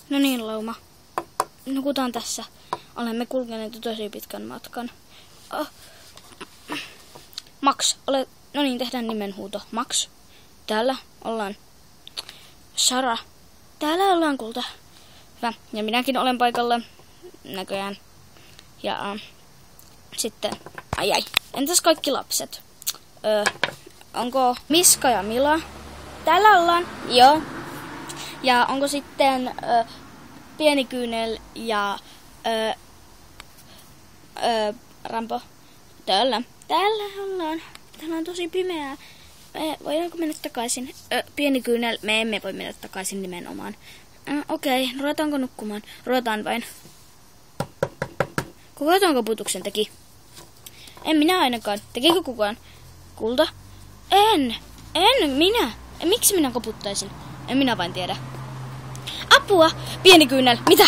No niin, Lauma. Nukutaan tässä. Olemme kulkeneet tosi pitkän matkan. Max, no niin, tehdään nimenhuuto. Max, täällä ollaan. Sara, täällä ollaan, kulta. Hyvä, ja minäkin olen paikalla. Näköjään. Ja sitten, ai, entäs kaikki lapset? Onko Miska ja Mila? Täällä ollaan, joo. Ja onko sitten Pieni Kyynel ja Rampo? Täällä ollaan. Täällä on tosi pimeää. Voidaanko mennä takaisin? Pieni Kyynel, me emme voi mennä takaisin nimenomaan. Okei, ruvetaanko nukkumaan? Ruvetaan vain. Kuka tuon koputuksen teki? En minä ainakaan. Tekikö kukaan? Kulta? En minä. Miksi minä koputtaisin? En minä vain tiedä. Apua! Pieni Kyynel, mitä?